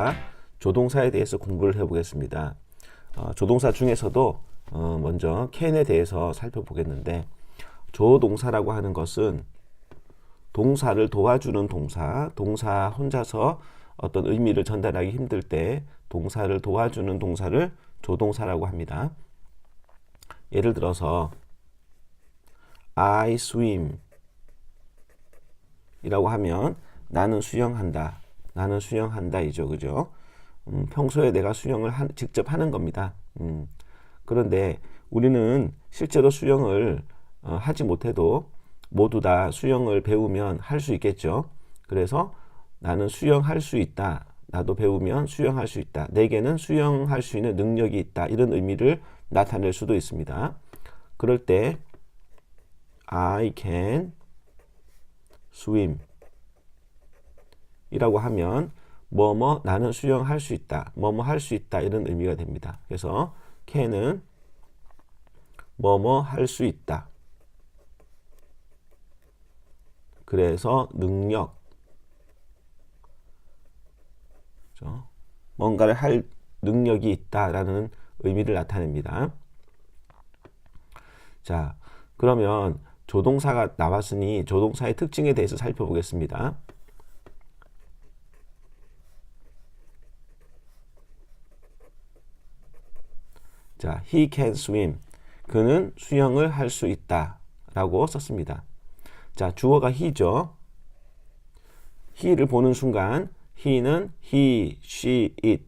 우리가 조동사에 대해서 공부를 해보겠습니다. 조동사 중에서도 먼저 can에 대해서 살펴보겠는데, 조동사라고 하는 것은 동사를 도와주는 동사 혼자서 어떤 의미를 전달하기 힘들 때 동사를 도와주는 동사를 조동사라고 합니다. 예를 들어서 I swim 이라고 하면 나는 수영한다. 나는 수영한다 이죠. 그죠? 평소에 내가 수영을 직접 하는 겁니다. 그런데 우리는 실제로 수영을 하지 못해도 모두 다 수영을 배우면 할 수 있겠죠. 그래서 나는 수영할 수 있다. 나도 배우면 수영할 수 있다. 내게는 수영할 수 있는 능력이 있다. 이런 의미를 나타낼 수도 있습니다. 그럴 때 I can swim 이라고 하면 뭐뭐 나는 수영할 수 있다. 뭐뭐 할 수 있다. 이런 의미가 됩니다. 그래서 can은 뭐뭐 할 수 있다. 그래서 능력, 그렇죠? 뭔가를 할 능력이 있다라는 의미를 나타냅니다. 자, 그러면 조동사가 나왔으니 조동사의 특징에 대해서 살펴보겠습니다. 자, he can swim. 그는 수영을 할 수 있다 라고 썼습니다. 자, 주어가 he죠. he를 보는 순간 he는 he, she, it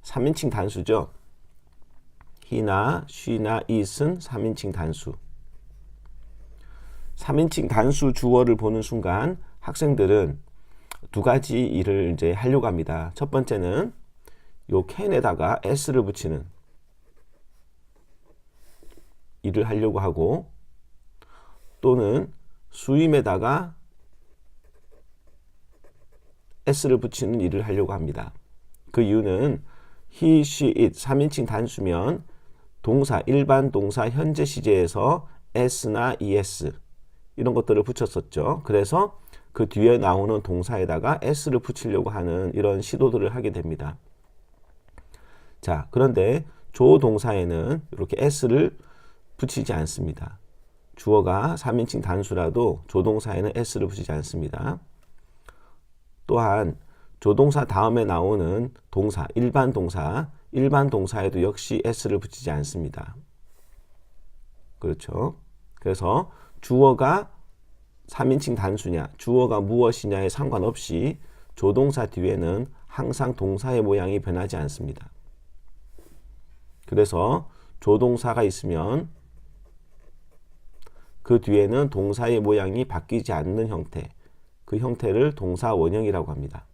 3인칭 단수죠. he나 she나 it은 3인칭 단수. 3인칭 단수 주어를 보는 순간 학생들은 두 가지 일을 이제 하려고 합니다. 첫 번째는 요 can에다가 s를 붙이는 일을 하려고 하고, 또는 swim에다가 s를 붙이는 일을 하려고 합니다. 그 이유는 he, she, it 3인칭 단수면 동사, 일반 동사 현재 시제에서 s나 es 이런 것들을 붙였었죠. 그래서 그 뒤에 나오는 동사에다가 s를 붙이려고 하는 이런 시도들을 하게 됩니다. 자, 그런데 조동사에는 이렇게 s를 붙이지 않습니다. 주어가 3인칭 단수라도 조동사에는 s를 붙이지 않습니다. 또한 조동사 다음에 나오는 동사, 일반 동사에도 역시 s를 붙이지 않습니다. 그렇죠? 그래서 주어가 3인칭 단수냐, 주어가 무엇이냐에 상관없이 조동사 뒤에는 항상 동사의 모양이 변하지 않습니다. 그래서 조동사가 있으면 그 뒤에는 동사의 모양이 바뀌지 않는 형태, 그 형태를 동사 원형이라고 합니다.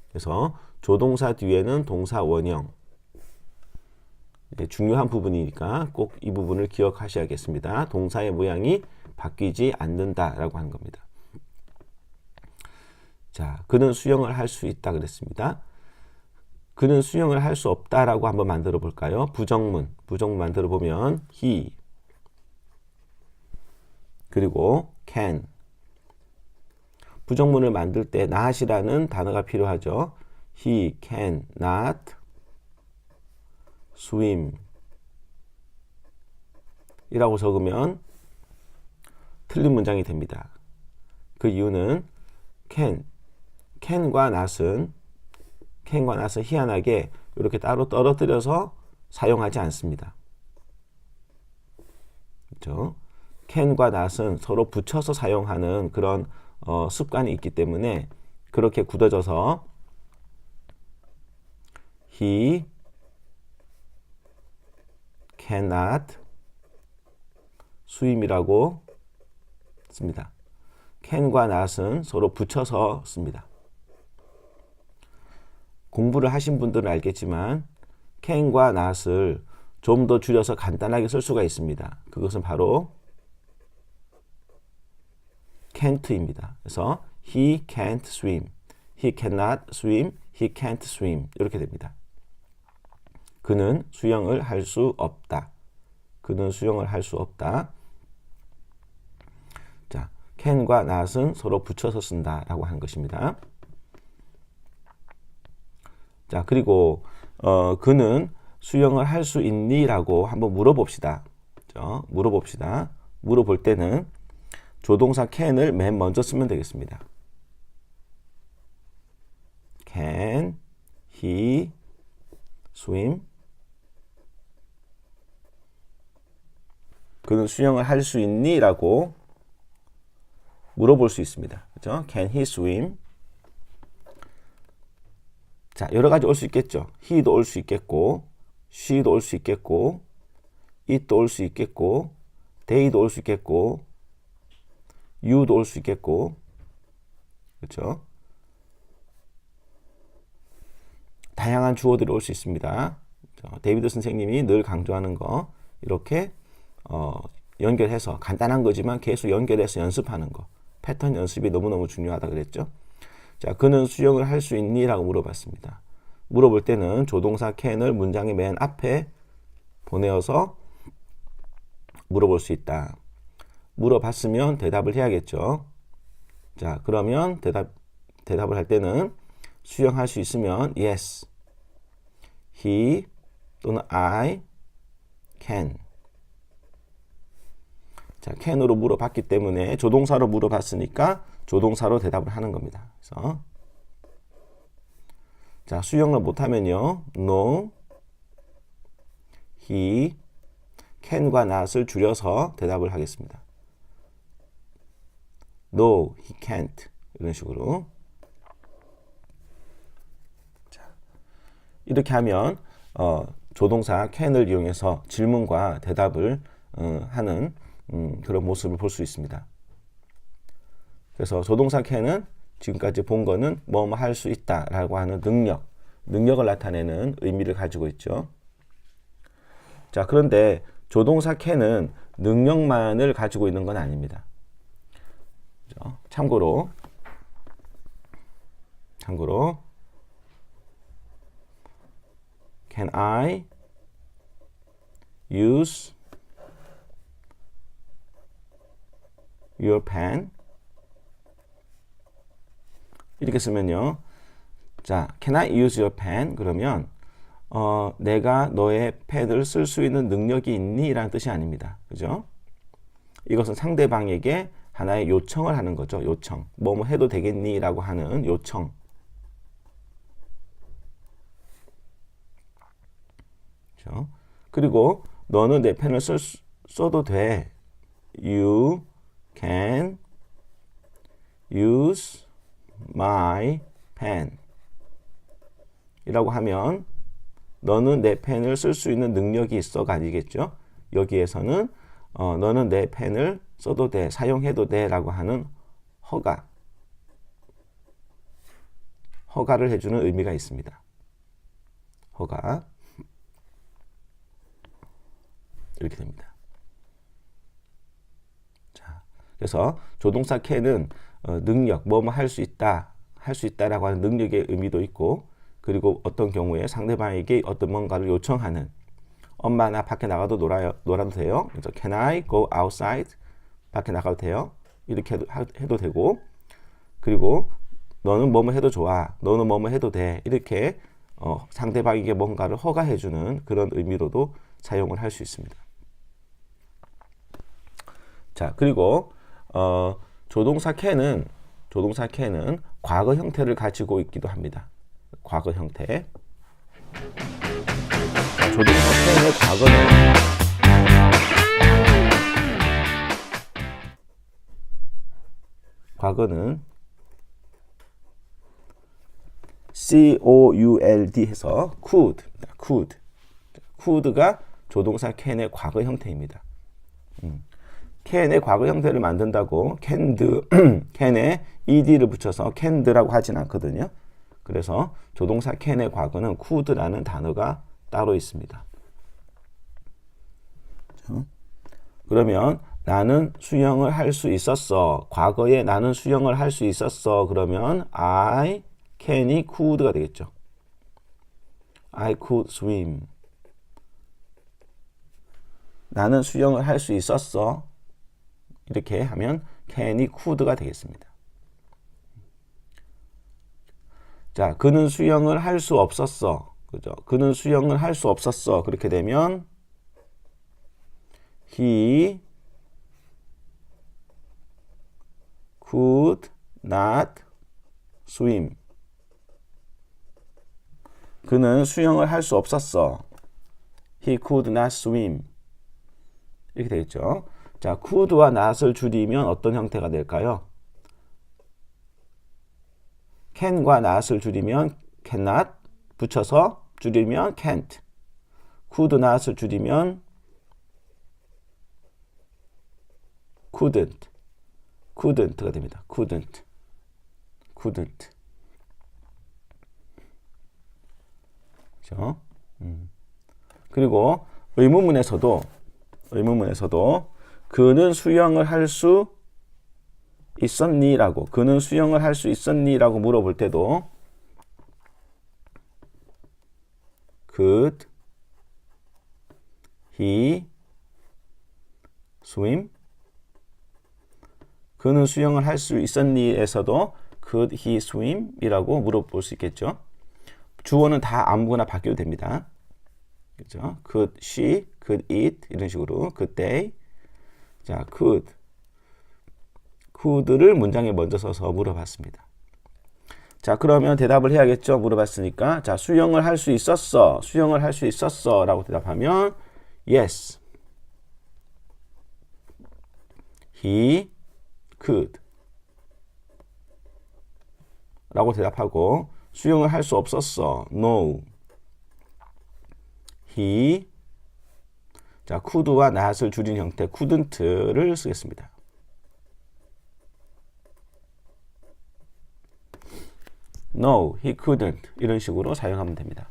그래서 조동사 뒤에는 동사 원형, 중요한 부분이니까 꼭 이 부분을 기억하셔야겠습니다. 동사의 모양이 바뀌지 않는다라고 하는 겁니다. 자, 그는 수영을 할 수 있다 그랬습니다. 그는 수영을 할 수 없다라고 한번 만들어 볼까요? 부정문 만들어 보면 he, 그리고 can. 부정문을 만들 때 not이라는 단어가 필요하죠. He can not swim 이라고 적으면 틀린 문장이 됩니다. 그 이유는 can과 not은 희한하게 이렇게 따로 떨어뜨려서 사용하지 않습니다. 그렇죠? can과 not은 서로 붙여서 사용하는 그런 습관이 있기 때문에 그렇게 굳어져서 he cannot swim이라고 씁니다. can과 not은 서로 붙여서 씁니다. 공부를 하신 분들은 알겠지만 can과 not을 좀 더 줄여서 간단하게 쓸 수가 있습니다. 그것은 바로 can't입니다. 그래서 he can't swim, he cannot swim, he can't swim 이렇게 됩니다. 그는 수영을 할 수 없다. 그는 수영을 할 수 없다. 자, can과 not은 서로 붙여서 쓴다라고 하는 것입니다. 자, 그리고 그는 수영을 할 수 있니? 라고 한번 물어봅시다. 그렇죠? 물어봅시다. 물어볼 때는 조동사 can을 맨 먼저 쓰면 되겠습니다. Can he swim? 그는 수영을 할 수 있니? 라고 물어볼 수 있습니다. 그렇죠? Can he swim? 자, 여러 가지 올 수 있겠죠. he도 올 수 있겠고, she도 올 수 있겠고, it도 올 수 있겠고, they도 올 수 있겠고, you도 올 수 있겠고, 그렇죠? 다양한 주어들이 올 수 있습니다. 데이비드 선생님이 늘 강조하는 거 이렇게 연결해서 간단한 거지만 계속 연결해서 연습하는 거, 패턴 연습이 너무너무 중요하다 그랬죠. 자, 그는 수영을 할 수 있니? 라고 물어봤습니다. 물어볼 때는 조동사 can을 문장의 맨 앞에 보내어서 물어볼 수 있다. 물어봤으면 대답을 해야겠죠. 자, 그러면 대답을 할 때는 수영할 수 있으면 yes, he 또는 I can. 자, can으로 물어봤기 때문에 조동사로 물어봤으니까 조동사로 대답을 하는 겁니다. 그래서 자, 수영을 못하면요, no, he can과 not을 줄여서 대답을 하겠습니다. No, he can't. 이런 식으로. 자, 이렇게 하면 조동사 can을 이용해서 질문과 대답을 하는 그런 모습을 볼 수 있습니다. 그래서 조동사 can은 지금까지 본 거는 뭐뭐 할 수 있다라고 하는 능력을 나타내는 의미를 가지고 있죠. 자, 그런데 조동사 can은 능력만을 가지고 있는 건 아닙니다. 참고로 can I use your pen? 이렇게 쓰면요. 자, can I use your pen? 그러면 내가 너의 펜을 쓸 수 있는 능력이 있니? 라는 뜻이 아닙니다. 그죠? 이것은 상대방에게 하나의 요청을 하는 거죠. 요청. 뭐뭐 해도 되겠니? 라고 하는 요청. 그렇죠? 그리고 너는 내 펜을 써도 돼. You can use my pen. 이라고 하면 너는 내 펜을 쓸 수 있는 능력이 있어가 아니겠죠. 여기에서는 너는 내 펜을 써도 돼, 사용해도 돼 라고 하는 허가를 해주는 의미가 있습니다. 허가. 이렇게 됩니다. 자, 그래서 조동사 can은 능력, 뭐뭐 할 수 있다라고 하는 능력의 의미도 있고, 그리고 어떤 경우에 상대방에게 어떤 뭔가를 요청하는, 엄마 나 밖에 나가도 놀아도 돼요. 그래서 can I go outside? 밖에 나가도 돼요. 이렇게 해도 되고, 그리고 너는 뭐뭐 해도 좋아, 너는 뭐뭐 해도 돼. 이렇게 상대방에게 뭔가를 허가해주는 그런 의미로도 사용을 할 수 있습니다. 자, 그리고 조동사 can은 과거 형태를 가지고 있기도 합니다. 과거 형태. 조동사 can의 과거는 could 해서 could가 조동사 can의 과거 형태입니다. can의 과거 형태를 만든다고 can에 ed를 붙여서 caned라고 하진 않거든요. 그래서 조동사 can의 과거는 could라는 단어가 따로 있습니다. 그러면 나는 수영을 할 수 있었어. 과거에 나는 수영을 할 수 있었어. 그러면 I can이 could가 되겠죠. I could swim. 나는 수영을 할 수 있었어. 이렇게 하면 can이 could가 되겠습니다. 자, 그는 수영을 할 수 없었어. 그죠? 그는 수영을 할 수 없었어. 그렇게 되면 he could not swim. 그는 수영을 할 수 없었어. He could not swim. 이렇게 되겠죠. 자, could와 not을 줄이면 어떤 형태가 될까요? can과 not을 줄이면 cannot, 붙여서 줄이면 can't. could not을 줄이면 couldn't가 됩니다. couldn't. 그렇죠? 그리고 의문문에서도 그는 수영을 할 수 있었니라고, 그는 수영을 할 수 있었니라고 물어볼 때도 could he swim? 그는 수영을 할 수 있었니에서도 could he swim? 이라고 물어볼 수 있겠죠. 주어는 다 아무거나 바뀌어도 됩니다. 그죠? Could she, could it 이런 식으로 could they. 자, could를 문장에 먼저 써서 물어봤습니다. 자, 그러면 대답을 해야겠죠. 물어봤으니까. 자, 수영을 할 수 있었어. 수영을 할 수 있었어. 라고 대답하면 yes. He could. 라고 대답하고 수영을 할 수 없었어. No. He. 자, could와 not을 줄인 형태 couldn't를 쓰겠습니다. No, he couldn't. 이런 식으로 사용하면 됩니다.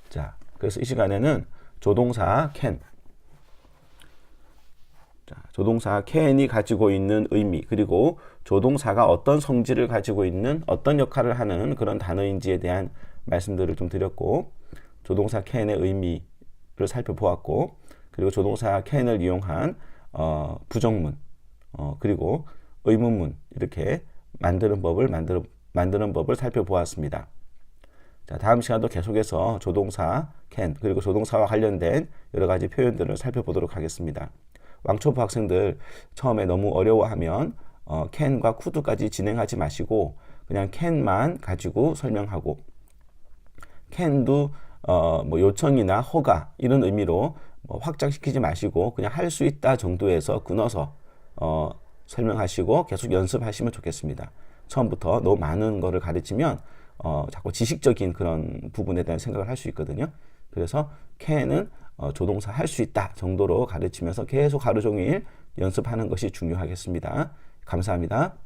자, 그래서 이 시간에는 조동사 can. 자, 조동사 can이 가지고 있는 의미, 그리고 조동사가 어떤 성질을 가지고 있는, 어떤 역할을 하는 그런 단어인지에 대한 말씀들을 좀 드렸고, 조동사 can의 의미를 살펴보았고, 그리고 조동사 can을 이용한 부정문, 그리고 의문문 이렇게 만드는 법을 살펴보았습니다. 자, 다음 시간도 계속해서 조동사 can 그리고 조동사와 관련된 여러 가지 표현들을 살펴보도록 하겠습니다. 왕초보 학생들 처음에 너무 어려워하면 can과 could까지 진행하지 마시고 그냥 can만 가지고 설명하고, can도 뭐 요청이나 허가 이런 의미로 확장시키지 마시고 그냥 할 수 있다 정도에서 끊어서 설명하시고 계속 연습하시면 좋겠습니다. 처음부터 너무 많은 거를 가르치면 자꾸 지식적인 그런 부분에 대한 생각을 할 수 있거든요. 그래서 can은 조동사 할 수 있다 정도로 가르치면서 계속 하루 종일 연습하는 것이 중요하겠습니다. 감사합니다.